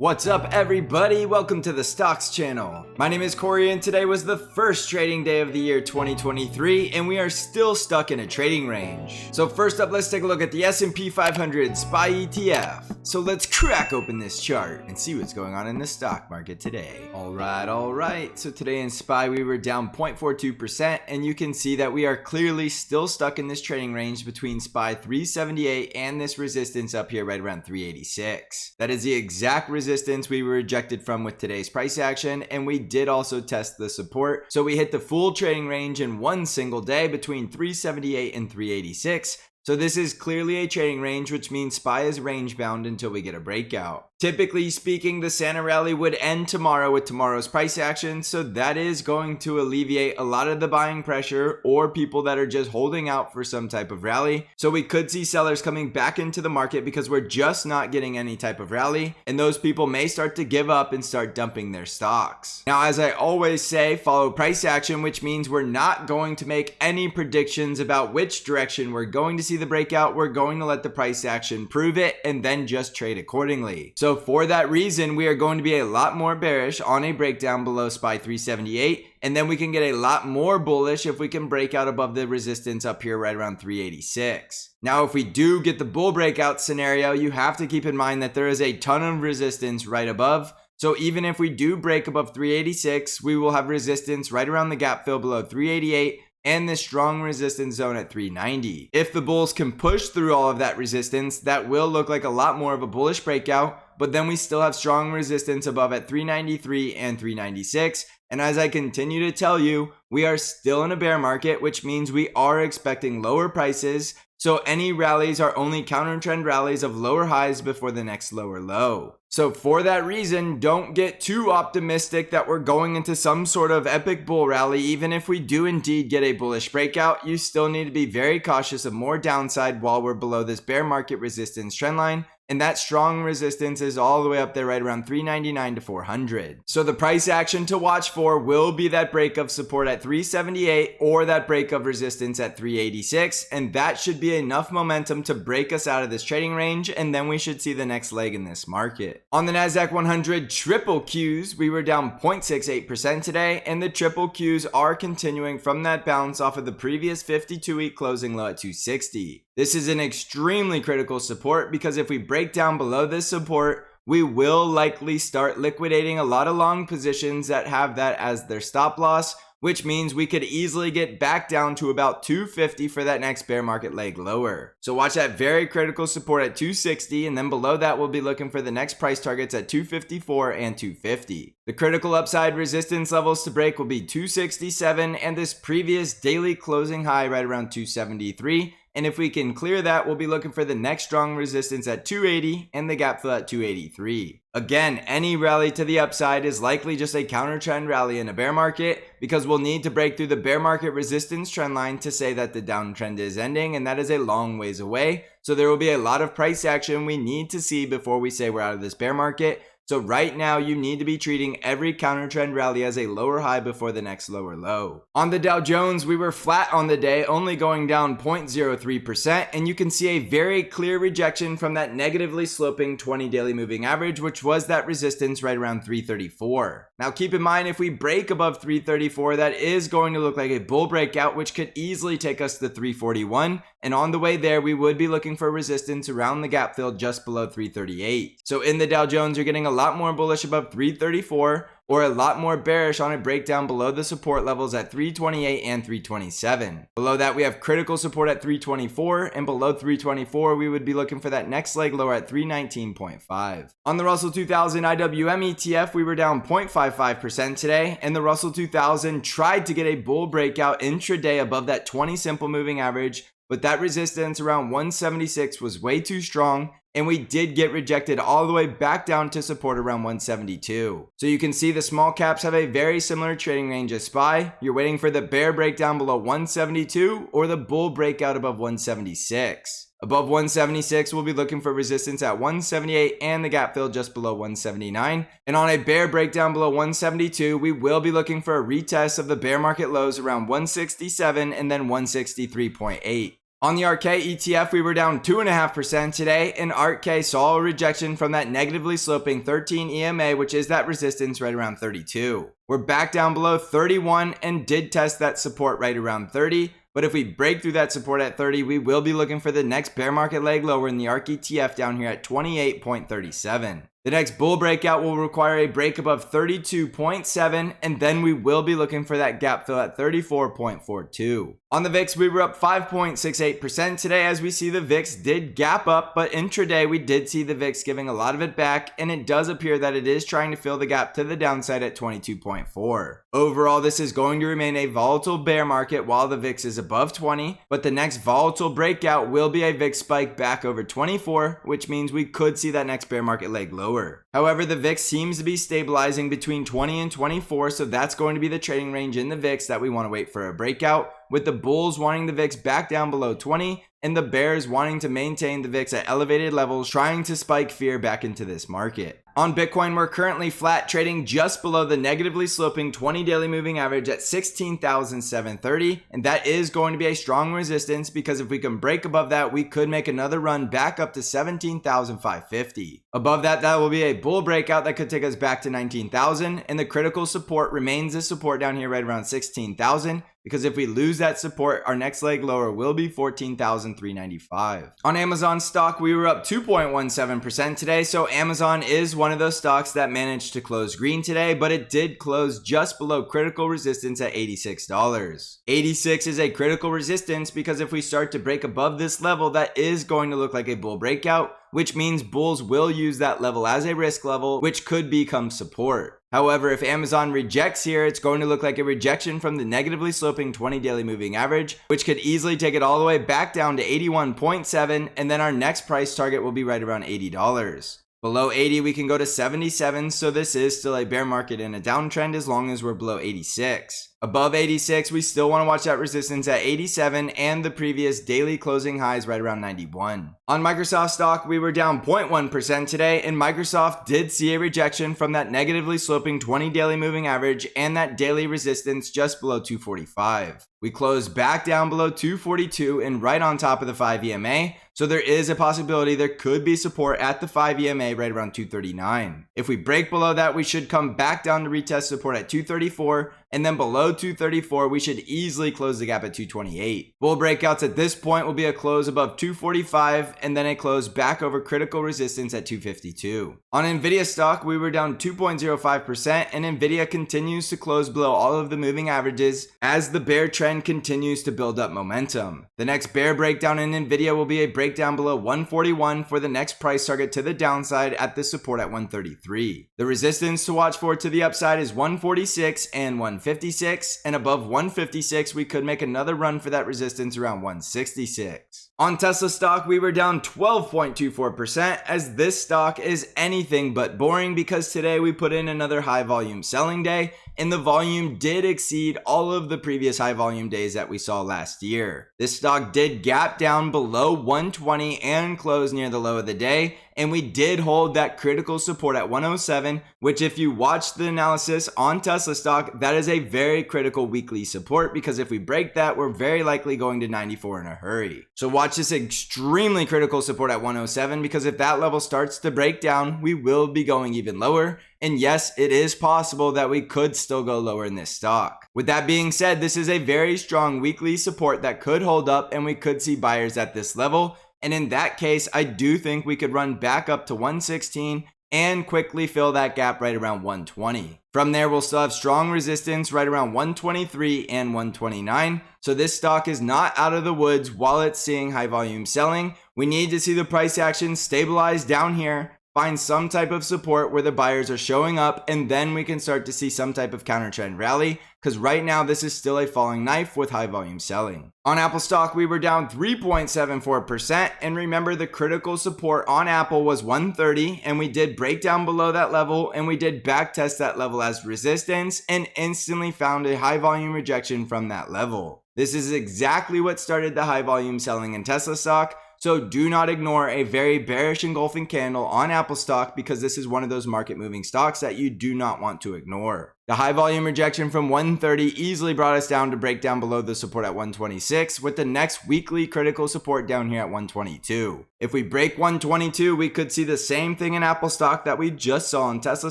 What's up everybody, welcome to the Stocks channel. My name is Cory and today was the first trading day of the year 2023 and we are still stuck in a trading range. So first up, let's take a look at the SP500 SPY ETF. So let's crack open this chart and see what's going on in the stock market today. Alright, so today in SPY we were down 0.42% and you can see that we are clearly still stuck in this trading range between SPY 378 and this resistance up here right around 386. That is the exact resistance we were rejected from with today's price action, and we did also test the support. So we hit the full trading range in one single day between 378 and 386. So this is clearly a trading range, which means SPY is range bound until we get a breakout. Typically speaking, the Santa rally would end tomorrow with tomorrow's price action, so that is going to alleviate a lot of the buying pressure or people that are just holding out for some type of rally. So we could see sellers coming back into the market because we're just not getting any type of rally, and those people may start to give up and start dumping their stocks. Now, as I always say, follow price action, which means we're not going to make any predictions about which direction we're going to see the breakout. We're going to let the price action prove it and then just trade accordingly. So for that reason, we are going to be a lot more bearish on a breakdown below SPY 378, and then we can get a lot more bullish if we can break out above the resistance up here right around 386. Now, if we do get the bull breakout scenario, you have to keep in mind that there is a ton of resistance right above. So even if we do break above 386, we will have resistance right around the gap fill below 388 and this strong resistance zone at 390. If the bulls can push through all of that resistance, that will look like a lot more of a bullish breakout, but then we still have strong resistance above at 393 and 396. And as I continue to tell you, we are still in a bear market, which means we are expecting lower prices. So any rallies are only counter trend rallies of lower highs before the next lower low. So for that reason, don't get too optimistic that we're going into some sort of epic bull rally. Even if we do indeed get a bullish breakout, you still need to be very cautious of more downside while we're below this bear market resistance trend line. And that strong resistance is all the way up there right around 399 to 400. So the price action to watch for will be that break of support at 378 or that break of resistance at 386. And that should be enough momentum to break us out of this trading range. And then we should see the next leg in this market. On the NASDAQ 100 triple Qs, we were down 0.68% today. And the triple Qs are continuing from that bounce off of the previous 52-week closing low at 260. This is an extremely critical support because if we break down below this support, we will likely start liquidating a lot of long positions that have that as their stop loss, which means we could easily get back down to about 250 for that next bear market leg lower. So watch that very critical support at 260, and then below that we'll be looking for the next price targets at 254 and 250. The critical upside resistance levels to break will be 267 and this previous daily closing high right around 273. And if we can clear that, we'll be looking for the next strong resistance at 280 and the gap fill at 283. Again, any rally to the upside is likely just a counter trend rally in a bear market because we'll need to break through the bear market resistance trend line to say that the downtrend is ending, and that is a long ways away. So there will be a lot of price action we need to see before we say we're out of this bear market. So right now you need to be treating every counter trend rally as a lower high before the next lower low. On the Dow Jones, we were flat on the day, only going down 0.03%, and you can see a very clear rejection from that negatively sloping 20 daily moving average, which was that resistance right around 334. Now keep in mind, if we break above 334, that is going to look like a bull breakout, which could easily take us to 341. And on the way there, we would be looking for resistance around the gap fill just below 338. So in the Dow Jones, you're getting a lot more bullish above 334 or a lot more bearish on a breakdown below the support levels at 328 and 327. Below that, we have critical support at 324, and below 324, we would be looking for that next leg lower at 319.5. On the Russell 2000 IWM ETF, we were down 0.55% today, and the Russell 2000 tried to get a bull breakout intraday above that 20 simple moving average, but that resistance around 176 was way too strong, and we did get rejected all the way back down to support around 172. So you can see the small caps have a very similar trading range as SPY. You're waiting for the bear breakdown below 172 or the bull breakout above 176. Above 176, we'll be looking for resistance at 178 and the gap fill just below 179. And on a bear breakdown below 172, we will be looking for a retest of the bear market lows around 167 and then 163.8. On the ARKK ETF, we were down 2.5% today, and ARKK saw a rejection from that negatively sloping 13 EMA, which is that resistance right around 32. We're back down below 31 and did test that support right around 30. But if we break through that support at 30, we will be looking for the next bear market leg lower in the ARKK ETF down here at 28.37. The next bull breakout will require a break above 32.7, and then we will be looking for that gap fill at 34.42. On the VIX, we were up 5.68% today as we see the VIX did gap up, but intraday we did see the VIX giving a lot of it back, and it does appear that it is trying to fill the gap to the downside at 22.4. Overall, this is going to remain a volatile bear market while the VIX is above 20, but the next volatile breakout will be a VIX spike back over 24, which means we could see that next bear market leg lower. However, the VIX seems to be stabilizing between 20 and 24, so that's going to be the trading range in the VIX that we want to wait for a breakout, with the bulls wanting the VIX back down below 20 and the bears wanting to maintain the VIX at elevated levels, trying to spike fear back into this market. On Bitcoin, we're currently flat, trading just below the negatively sloping 20 daily moving average at 16,730, and that is going to be a strong resistance because if we can break above that, we could make another run back up to 17,550. Above that, that will be a bull breakout that could take us back to 19,000, and the critical support remains the support down here right around 16,000. Because if we lose that support, our next leg lower will be 14,395. On Amazon stock, we were up 2.17% today. So Amazon is one of those stocks that managed to close green today, but it did close just below critical resistance at $86. 86 is a critical resistance because if we start to break above this level, that is going to look like a bull breakout, which means bulls will use that level as a risk level, which could become support. However, if Amazon rejects here, it's going to look like a rejection from the negatively sloping 20 daily moving average, which could easily take it all the way back down to 81.7, and then our next price target will be right around $80. Below 80, we can go to 77, so this is still a bear market and a downtrend as long as we're below 86. Above 86, we still want to watch that resistance at 87 and the previous daily closing highs right around 91. On Microsoft stock, we were down 0.1% today, and Microsoft did see a rejection from that negatively sloping 20 daily moving average and that daily resistance just below 245. We closed back down below 242 and right on top of the 5 EMA, so there is a possibility there could be support at the 5 EMA right around 239. If we break below that, we should come back down to retest support at 234, and then below 234, we should easily close the gap at 228. Bull breakouts at this point will be a close above 245 and then a close back over critical resistance at 252. On Nvidia stock, we were down 2.05% and Nvidia continues to close below all of the moving averages as the bear trend continues to build up momentum. The next bear breakdown in Nvidia will be a breakdown below 141 for the next price target to the downside at the support at 133. The resistance to watch for to the upside is 146 and 156, and above 156 we could make another run for that resistance around 166. On Tesla stock, we were down 12.24% as this stock is anything but boring because today we put in another high volume selling day and the volume did exceed all of the previous high volume days that we saw last year. This stock did gap down below 120 and close near the low of the day, and we did hold that critical support at 107, which if you watch the analysis on Tesla stock, that is a very critical weekly support because if we break that, we're very likely going to 94 in a hurry. So watch this extremely critical support at 107 because if that level starts to break down, we will be going even lower. And yes, it is possible that we could still go lower in this stock. With that being said, this is a very strong weekly support that could hold up and we could see buyers at this level. And in that case, I do think we could run back up to 116 and quickly fill that gap right around 120. From there, we'll still have strong resistance right around 123 and 129. So this stock is not out of the woods while it's seeing high volume selling. We need to see the price action stabilize down here, find some type of support where the buyers are showing up, and then we can start to see some type of counter trend rally because right now this is still a falling knife with high volume selling. On Apple stock, we were down 3.74%, and remember the critical support on Apple was 130 and we did break down below that level and we did back test that level as resistance and instantly found a high volume rejection from that level. This is exactly what started the high volume selling in Tesla stock. So do not ignore a very bearish engulfing candle on Apple stock, because this is one of those market moving stocks that you do not want to ignore. The high volume rejection from 130 easily brought us down to break down below the support at 126, with the next weekly critical support down here at 122. If we break 122, we could see the same thing in Apple stock that we just saw in Tesla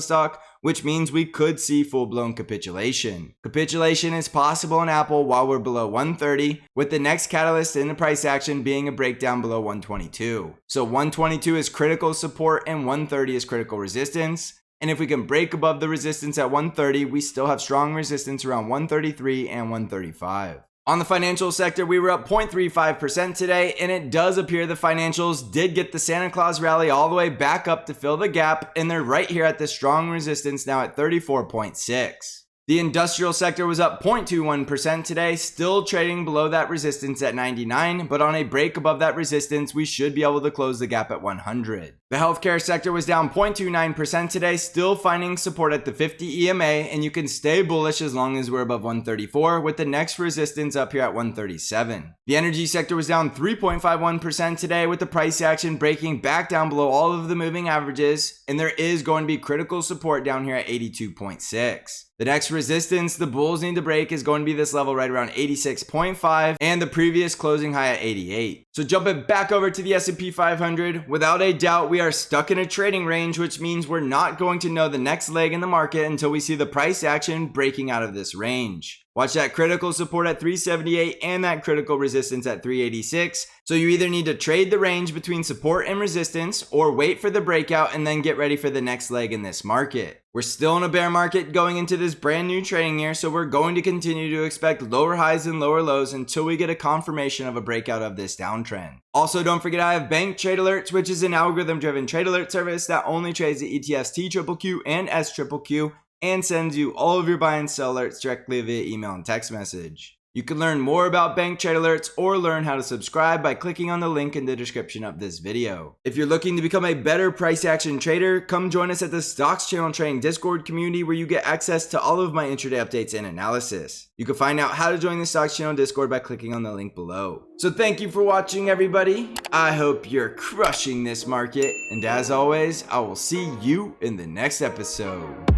stock, which means we could see full-blown capitulation. Capitulation is possible in Apple while we're below 130, with the next catalyst in the price action being a breakdown below 122. So 122 is critical support and 130 is critical resistance. And if we can break above the resistance at 130, we still have strong resistance around 133 and 135. On the financial sector, we were up 0.35% today, and it does appear the financials did get the Santa Claus rally all the way back up to fill the gap, and they're right here at the strong resistance now at 34.6. The industrial sector was up 0.21% today, still trading below that resistance at 99, but on a break above that resistance, we should be able to close the gap at 100. The healthcare sector was down 0.29% today, still finding support at the 50 EMA, and you can stay bullish as long as we're above 134, with the next resistance up here at 137. The energy sector was down 3.51% today, with the price action breaking back down below all of the moving averages, and there is going to be critical support down here at 82.6. The next resistance the bulls need to break is going to be this level right around 86.5 and the previous closing high at 88. So jumping back over to the SP 500, without a doubt we are stuck in a trading range, which means we're not going to know the next leg in the market until we see the price action breaking out of this range. Watch that critical support at 378 and that critical resistance at 386. So you either need to trade the range between support and resistance or wait for the breakout and then get ready for the next leg in this market. We're still in a bear market going into this brand new trading year, so we're going to continue to expect lower highs and lower lows until we get a confirmation of a breakout of this downtrend. Also, don't forget I have Bank Trade Alerts, which is an algorithm-driven trade alert service that only trades the ETFs TQQQ and SQQQ and sends you all of your buy and sell alerts directly via email and text message. You can learn more about Bank Trade Alerts or learn how to subscribe by clicking on the link in the description of this video. If you're looking to become a better price action trader, come join us at the Stocks Channel Trading Discord community where you get access to all of my intraday updates and analysis. You can find out how to join the Stocks Channel Discord by clicking on the link below. So thank you for watching, everybody. I hope you're crushing this market, and as always, I will see you in the next episode.